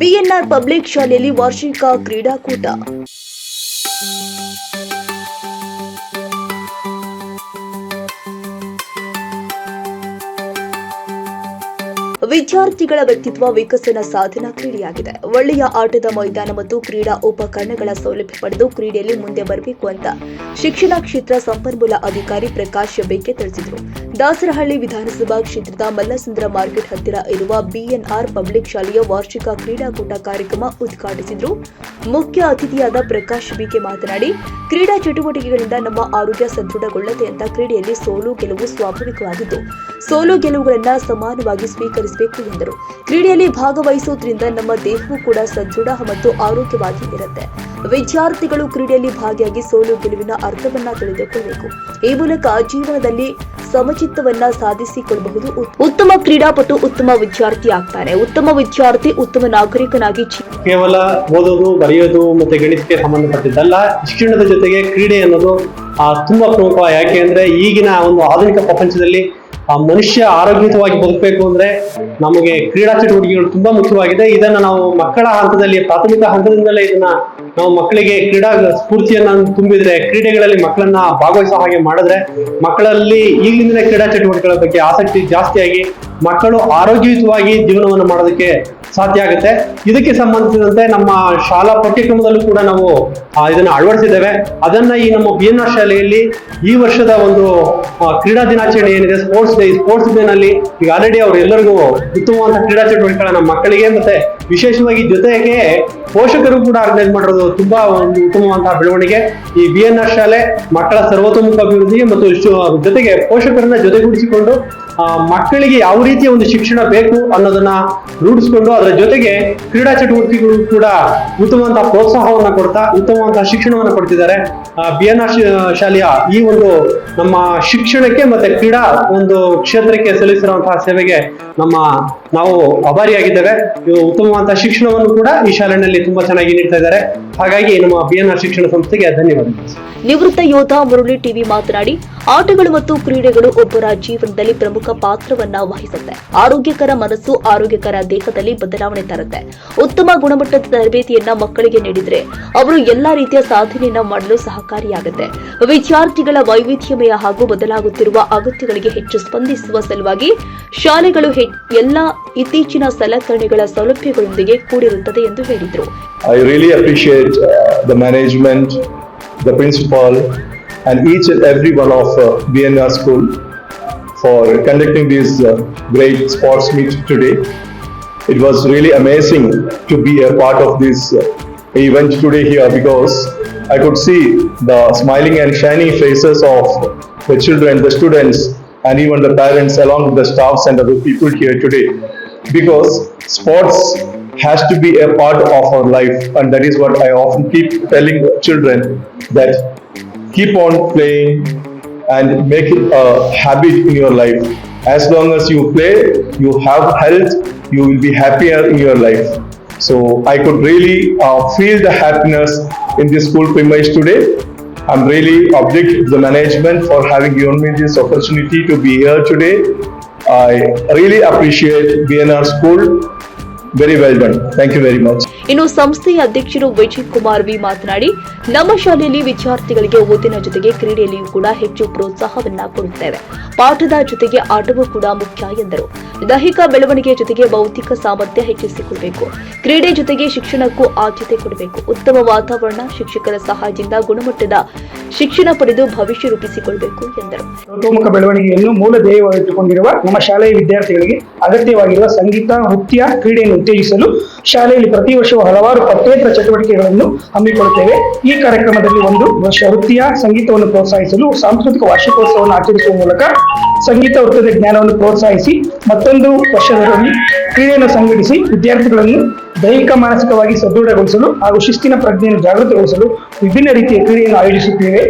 BNR public ಶಾಲೆಯಲ್ಲಿ ವಾರ್ಷಿಕ ಕ್ರೀಡಾಕೂಟ. ವಿದ್ಯಾರ್ಥಿಗಳ ವ್ಯಕ್ತಿತ್ವ ವಿಕಸನ ಸಾಧನಾ ಕ್ರೀಡೆಯಾಗಿದೆ. ಒಳ್ಳೆಯ ಆಟದ ಮೈದಾನ ಮತ್ತು ಕ್ರೀಡಾ ಉಪಕರಣಗಳ ಸೌಲಭ್ಯ ಪಡೆದು ಕ್ರೀಡೆಯಲ್ಲಿ ಮುಂದೆ ಬರಬೇಕು ಅಂತ ಶಿಕ್ಷಣ ಕ್ಷೇತ್ರ ಸಂಪನ್ಮೂಲ ಅಧಿಕಾರಿ ಪ್ರಕಾಶ್ ಬೆಕ್ಕೆ ತಿಳಿಸಿದರು. ದಾಸರಹಳ್ಳಿ ವಿಧಾನಸಭಾ ಕ್ಷೇತ್ರದ ಮಲ್ಲಸಂದ್ರ ಮಾರ್ಕೆಟ್ ಹತ್ತಿರ ಇರುವ ಬಿಎನ್ಆರ್ ಪಬ್ಲಿಕ್ ಶಾಲೆಯ ವಾರ್ಷಿಕ ಕ್ರೀಡಾಕೂಟ ಕಾರ್ಯಕ್ರಮ ಉದ್ಘಾಟಿಸಿದರು. ಮುಖ್ಯ ಅತಿಥಿಯಾದ ಪ್ರಕಾಶ್ ಬಿಕೆ ಮಾತನಾಡಿ, ಕ್ರೀಡಾ ಚಟುವಟಿಕೆಗಳಿಂದ ನಮ್ಮ ಆರೋಗ್ಯ ಸದೃಢಗೊಳ್ಳದೆ ಅಂತ ಕ್ರೀಡೆಯಲ್ಲಿ ಸೋಲು ಗೆಲುವು ಸ್ವಾಭಾವಿಕವಾಗಿದ್ದು ಸೋಲು ಗೆಲುವುಗಳನ್ನು ಸಮಾನವಾಗಿ ಸ್ವೀಕರಿಸಬೇಕು ಎಂದರು. ಕ್ರೀಡೆಯಲ್ಲಿ ಭಾಗವಹಿಸುವುದರಿಂದ ನಮ್ಮ ದೇಹವೂ ಕೂಡ ಸದೃಢ ಮತ್ತು ಆರೋಗ್ಯವಾಗಿ ಇರುತ್ತೆ. ವಿದ್ಯಾರ್ಥಿಗಳು ಕ್ರೀಡೆಯಲ್ಲಿ ಭಾಗಿಯಾಗಿ ಸೋಲು ಗೆಲುವಿನ ಅರ್ಥವನ್ನ ತಿಳಿದುಕೊಳ್ಳಬೇಕು. ಈ ಮೂಲಕ ಜೀವನದಲ್ಲಿ ಸಮಚಿತ್ತವನ್ನ ಸಾಧಿಸಿಕೊಳ್ಳಬಹುದು. ಉತ್ತಮ ಕ್ರೀಡಾಪಟು ಉತ್ತಮ ವಿದ್ಯಾರ್ಥಿ ಆಗ್ತಾನೆ. ಉತ್ತಮ ವಿದ್ಯಾರ್ಥಿ ಉತ್ತಮ ನಾಗರಿಕನಾಗಿ ಕೇವಲ ಓದೋದು, ಬರೆಯೋದು ಮತ್ತೆ ಗಣಿತಕ್ಕೆ ಸಂಬಂಧಪಟ್ಟಿದ್ದಲ್ಲ. ಶಿಕ್ಷಣದ ಜೊತೆಗೆ ಕ್ರೀಡೆ ಅನ್ನೋದು ತುಂಬಾ ಪ್ರಮುಖ. ಯಾಕೆ ಅಂದ್ರೆ ಈಗಿನ ಒಂದು ಆಧುನಿಕ ಪ್ರಪಂಚದಲ್ಲಿ ಮನುಷ್ಯ ಆರೋಗ್ಯಯುತವಾಗಿ ಬದುಕಬೇಕು ಅಂದ್ರೆ ನಮಗೆ ಕ್ರೀಡಾ ಚಟುವಟಿಕೆಗಳು ತುಂಬಾ ಮುಖ್ಯವಾಗಿದೆ. ಇದನ್ನ ನಾವು ಮಕ್ಕಳ ಹಂತದಲ್ಲಿ, ಪ್ರಾಥಮಿಕ ಹಂತದಿಂದಲೇ ಇದನ್ನ ನಾವು ಮಕ್ಕಳಿಗೆ ಕ್ರೀಡಾ ಸ್ಫೂರ್ತಿಯನ್ನ ತುಂಬಿದ್ರೆ, ಕ್ರೀಡೆಗಳಲ್ಲಿ ಮಕ್ಕಳನ್ನ ಭಾಗವಹಿಸೋ ಹಾಗೆ ಮಾಡಿದ್ರೆ ಮಕ್ಕಳಲ್ಲಿ ಈಗಿನ ಕ್ರೀಡಾ ಚಟುವಟಿಕೆಗಳ ಬಗ್ಗೆ ಆಸಕ್ತಿ ಜಾಸ್ತಿಯಾಗಿ ಮಕ್ಕಳು ಆರೋಗ್ಯಯುತವಾಗಿ ಜೀವನವನ್ನು ಮಾಡೋದಕ್ಕೆ ಸಾಧ್ಯ ಆಗುತ್ತೆ. ಇದಕ್ಕೆ ಸಂಬಂಧಿಸಿದಂತೆ ನಮ್ಮ ಶಾಲಾ ಪಠ್ಯಕ್ರಮದಲ್ಲೂ ಕೂಡ ನಾವು ಇದನ್ನ ಅಳವಡಿಸಿದ್ದೇವೆ. ಅದನ್ನ ಈ ನಮ್ಮ ಬಿಎನ್ಆರ್ ಶಾಲೆಯಲ್ಲಿ ಈ ವರ್ಷದ ಒಂದು ಕ್ರೀಡಾ ದಿನಾಚರಣೆ ಏನಿದೆ, ಸ್ಪೋರ್ಟ್ಸ್ ಡೇ ನಲ್ಲಿ ಈಗ ಆಲ್ರೆಡಿ ಅವ್ರು ಎಲ್ಲರಿಗೂ ಉತ್ತಮವಾದ ಕ್ರೀಡಾ ಚಟುವಟಿಕೆಗಳನ್ನ ಮಕ್ಕಳಿಗೆ ಮತ್ತೆ ವಿಶೇಷವಾಗಿ ಜೊತೆಗೆ ಪೋಷಕರು ಕೂಡ ಆರ್ಗನೈಸ್ ಮಾಡಿರೋದು ತುಂಬಾ ಒಂದು ಉತ್ತಮವಾದಂತಹ ಬೆಳವಣಿಗೆ. ಈ ಬಿಎನ್ಆರ್ ಶಾಲೆ ಮಕ್ಕಳ ಸರ್ವತೋಮುಖ ಅಭಿವೃದ್ಧಿಗೆ ಮತ್ತು ಜೊತೆಗೆ ಪೋಷಕರನ್ನ ಜೊತೆಗೂಡಿಸಿಕೊಂಡು ಮಕ್ಕಳಿಗೆ ಯಾವ ರೀತಿಯ ಒಂದು ಶಿಕ್ಷಣ ಬೇಕು ಅನ್ನೋದನ್ನ ರೂಢಿಸಿಕೊಂಡು ಅದರ ಜೊತೆಗೆ ಕ್ರೀಡಾ ಚಟುವಟಿಕೆಗಳು ಕೂಡ ಉತ್ತಮವಾದಂತಹ ಪ್ರೋತ್ಸಾಹವನ್ನ ಕೊಡ್ತಾ ಉತ್ತಮವಾದಂತಹ ಶಿಕ್ಷಣವನ್ನು ಕೊಡ್ತಿದ್ದಾರೆ. ಬಿಎನ್ಆರ್ ಶಾಲೆಯ ಈ ಒಂದು ನಮ್ಮ ಶಿಕ್ಷಣಕ್ಕೆ ಮತ್ತೆ ಕ್ರೀಡಾ ಒಂದು ಕ್ಷೇತ್ರಕ್ಕೆ ಸಲ್ಲಿಸಿರುವಂತಹ ಸೇವೆಗೆ ನಾವು ಆಭಾರಿಯಾಗಿದ್ದೇವೆ. ಉತ್ತಮವಾದಂತಹ ಶಿಕ್ಷಣವನ್ನು ಕೂಡ ಈ ಶಾಲೆಯಲ್ಲಿ ತುಂಬಾ ಚೆನ್ನಾಗಿ ನೀಡ್ತಾ ಇದ್ದಾರೆ. ಹಾಗಾಗಿ ನಮ್ಮ ಬಿಎನ್ಆರ್ ಶಿಕ್ಷಣ ಸಂಸ್ಥೆಗೆ ಧನ್ಯವಾದಗಳು. ನಿವೃತ್ತ ಯೋಧ ಮುರಳಿ ಟಿವಿ ಮಾತನಾಡಿ, ಆಟಗಳು ಮತ್ತು ಕ್ರೀಡೆಗಳು ಒಬ್ಬರ ಜೀವನದಲ್ಲಿ ಪ್ರಮುಖ ಪಾತ್ರವನ್ನ ವಹಿಸುತ್ತೆ. ಆರೋಗ್ಯಕರ ಮನಸ್ಸು ಆರೋಗ್ಯಕರ ದೇಹದಲ್ಲಿ ಬದಲಾವಣೆ ತರುತ್ತೆ. ಉತ್ತಮ ಗುಣಮಟ್ಟದ ತರಬೇತಿಯನ್ನ ಮಕ್ಕಳಿಗೆ ನೀಡಿದ್ರೆ ಅವರು ಎಲ್ಲಾ ರೀತಿಯ ಸಾಧನೆಯನ್ನ ಮಾಡಲು ಸಹಕಾರಿಯಾಗುತ್ತೆ. ವಿದ್ಯಾರ್ಥಿಗಳ ವೈವಿಧ್ಯಮಯ ಹಾಗೂ ಬದಲಾಗುತ್ತಿರುವ ಅಗತ್ಯಗಳಿಗೆ ಹೆಚ್ಚು ಸ್ಪಂದಿಸುವ ಸಲುವಾಗಿ ಶಾಲೆಗಳು ಎಲ್ಲಾ ಇತ್ತೀಚಿನ ಸಲಕರಣೆಗಳ ಸೌಲಭ್ಯಗಳೊಂದಿಗೆ ಕೂಡಿರುತ್ತದೆ ಎಂದು ಹೇಳಿದರು. I really appreciate the management, the principal and each and every one of BNR school for conducting this great sports meet today. It was really amazing to be a part of this event today here because I could see the smiling and shining faces of the children, the students and even the parents along with the staffs and other people here today, because sports has to be a part of our life, and that is what I often keep telling children, that keep on playing and make it a habit in your life. As long as you play, you have health, you will be happier in your life. So I could really feel the happiness in this school premise today. I'm really obliged to the management for having given me this opportunity to be here today. I really appreciate BNR school. Very well done. Thank you very much. ಇನ್ನು ಸಂಸ್ಥೆಯ ಅಧ್ಯಕ್ಷರು Vijay Kumar V ಮಾತನಾಡಿ, ನಮ್ಮ ಶಾಲೆಯಲ್ಲಿ ವಿದ್ಯಾರ್ಥಿಗಳಿಗೆ ಓದಿನ ಜೊತೆಗೆ ಕ್ರೀಡೆಯಲ್ಲಿಯೂ ಕೂಡ ಹೆಚ್ಚು ಪ್ರೋತ್ಸಾಹವನ್ನ ಕೊಡುತ್ತೇವೆ. ಪಾಠದ ಜೊತೆಗೆ ಆಟವೂ ಕೂಡ ಮುಖ್ಯ ಎಂದರು. ದೈಹಿಕ ಬೆಳವಣಿಗೆಯ ಜೊತೆಗೆ ಬೌದ್ಧಿಕ ಸಾಮರ್ಥ್ಯ ಹೆಚ್ಚಿಸಿಕೊಳ್ಳಬೇಕು. ಕ್ರೀಡೆ ಜೊತೆಗೆ ಶಿಕ್ಷಣಕ್ಕೂ ಆದ್ಯತೆ ಕೊಡಬೇಕು. ಉತ್ತಮ ವಾತಾವರಣ, ಶಿಕ್ಷಕರ ಸಹಾಯದಿಂದ ಗುಣಮಟ್ಟದ ಶಿಕ್ಷಣ ಪಡೆದು ಭವಿಷ್ಯ ರೂಪಿಸಿಕೊಳ್ಳಬೇಕು ಎಂದರು. ಸರ್ವತೋಮುಖ ಬೆಳವಣಿಗೆಯನ್ನು ಮೂಲ ಧ್ಯೇಯವಾಗಿಟ್ಟುಕೊಂಡಿರುವ ನಮ್ಮ ಶಾಲೆಯ ವಿದ್ಯಾರ್ಥಿಗಳಿಗೆ ಅಗತ್ಯವಾಗಿರುವ ಸಂಗೀತ, ನೃತ್ಯ, ಕ್ರೀಡೆಯನ್ನು ಉತ್ತೇಜಿಸಲು ಶಾಲೆಯಲ್ಲಿ ಪ್ರತಿ ವರ್ಷವೂ ಹಲವಾರು ಪಠ್ಯೇತರ ಚಟುವಟಿಕೆಗಳನ್ನು ಹಮ್ಮಿಕೊಳ್ಳುತ್ತೇವೆ. ಈ ಕಾರ್ಯಕ್ರಮದಲ್ಲಿ ಒಂದು ವರ್ಷ ವೃತ್ತಿಯ ಸಂಗೀತವನ್ನು ಪ್ರೋತ್ಸಾಹಿಸಲು ಸಾಂಸ್ಕೃತಿಕ ವಾರ್ಷಿಕೋತ್ಸವವನ್ನು ಆಚರಿಸುವ ಮೂಲಕ ಸಂಗೀತ ವೃತ್ತದ ಜ್ಞಾನವನ್ನು ಪ್ರೋತ್ಸಾಹಿಸಿ, ಮತ್ತೊಂದು ವರ್ಷದಲ್ಲಿ ಕ್ರೀಡೆಯನ್ನು ಸಂಘಟಿಸಿ ವಿದ್ಯಾರ್ಥಿಗಳನ್ನು ದೈಹಿಕ ಮಾನಸಿಕವಾಗಿ ಸದೃಢಗೊಳಿಸಲು ಹಾಗೂ ಶಿಸ್ತಿನ ಪ್ರಜ್ಞೆಯನ್ನು ಜಾಗೃತಗೊಳಿಸಲು ವಿಭಿನ್ನ ರೀತಿಯ ಕ್ರೀಡೆಯನ್ನು ಆಯೋಜಿಸುತ್ತೇವೆ.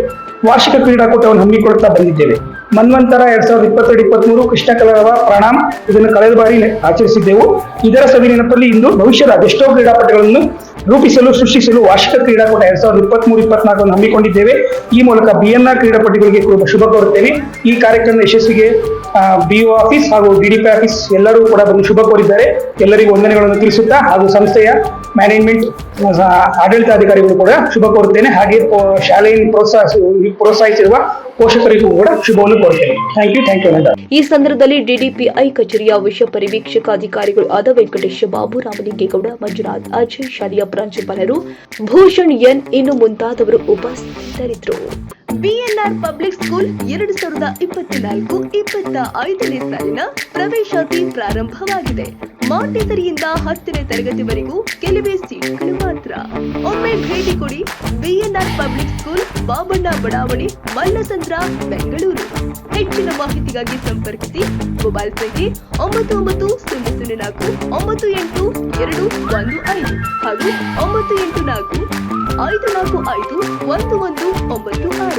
ವಾರ್ಷಿಕ ಕ್ರೀಡಾಕೂಟವನ್ನು ಹಮ್ಮಿಕೊಳ್ಳುತ್ತಾ ಬಂದಿದ್ದೇವೆ. ಮನ್ವಂತರ 2022-23 ಕೃಷ್ಣ ಕಲರವ ಪ್ರಣಾಮ್ ಇದನ್ನು ಕಳೆದ ಬಾರಿ ಆಚರಿಸಿದ್ದೆವು. ಇದರ ಸವಿ ನೆನಪಲ್ಲಿ ಇಂದು ಭವಿಷ್ಯದ ಅದೆಷ್ಟೋ ಕ್ರೀಡಾಪಟುಗಳನ್ನು ರೂಪಿಸಲು ಸೃಷ್ಟಿಸಲು ವಾರ್ಷಿಕ ಕ್ರೀಡಾಕೂಟ 2023-24 ಹಮ್ಮಿಕೊಂಡಿದ್ದೇವೆ. ಈ ಮೂಲಕ BNR ಕ್ರೀಡಾಪಟುಗಳಿಗೆ ಶುಭ ಕೋರುತ್ತೇನೆ. ಈ ಕಾರ್ಯಕ್ರಮದ ಯಶಸ್ಸಿಗೆ BO ಆಫೀಸ್ ಹಾಗೂ DDP ಆಫೀಸ್ ಎಲ್ಲರೂ ಕೂಡ ಬಂದು ಶುಭ ಕೋರಿದ್ದಾರೆ. ಎಲ್ಲರಿಗೂ ವಂದನೆಗಳನ್ನು ತಿಳಿಸುತ್ತಾ ಹಾಗೂ ಸಂಸ್ಥೆಯ ಮ್ಯಾನೇಜ್ಮೆಂಟ್ ಆಡಳಿತಾಧಿಕಾರಿಗಳು ಕೂಡ ಶುಭ ಕೋರುತ್ತೇನೆ. ಹಾಗೆ ಶಾಲೆಯನ್ನು ಪ್ರೋತ್ಸಾಹಿಸಿರುವ ಪೋಷಕರಿಗೂ ಕೂಡ ಶುಭವನ್ನು ಕೋರುತ್ತೇನೆ. Thank you. ಈ ಸಂದರ್ಭದಲ್ಲಿ DDPI ಕಚೇರಿಯ ವಿಷಯ ಪರಿವೀಕ್ಷಕ ಅಧಿಕಾರಿಗಳು ಆದ ವೆಂಕಟೇಶ ಬಾಬು, ರಾಮಲಿಂಗೇಗೌಡ, ಮಂಜುನಾಥ್, ಅಜಯ್, ಶಾಲೆಯ ಪ್ರಾಂಶುಪಾಲರು ಭೂಷಣ್ ಎನ್ ಇನ್ನು ಮುಂತಾದವರು ಉಪಸ್ಥಿತರಿದ್ದರು. BNR ಪಬ್ಲಿಕ್ ಸ್ಕೂಲ್ 2024-25ನೇ ಸಾಲಿನ ಪ್ರವೇಶಾತಿ ಪ್ರಾರಂಭವಾಗಿದೆ. ಮಾಂಟೆಸರಿಯಿಂದ 10ನೇ ತರಗತಿವರೆಗೂ ಕೆಲವೇ ಸೀಟ್ಗಳು ಮಾತ್ರ. ಒಮ್ಮೆ ಭೇಟಿ ಕೊಡಿ. BNR ಪಬ್ಲಿಕ್ ಸ್ಕೂಲ್, ಬಾಬಣ್ಣ ಬಡಾವಣೆ, ಮಲ್ಲಸಂದ್ರ, ಬೆಂಗಳೂರು. ಹೆಚ್ಚಿನ ಮಾಹಿತಿಗಾಗಿ ಸಂಪರ್ಕಿಸಿ. ಮೊಬೈಲ್ ಸಂಖ್ಯೆ 9934982215 ಹಾಗೂ 984-545-1196.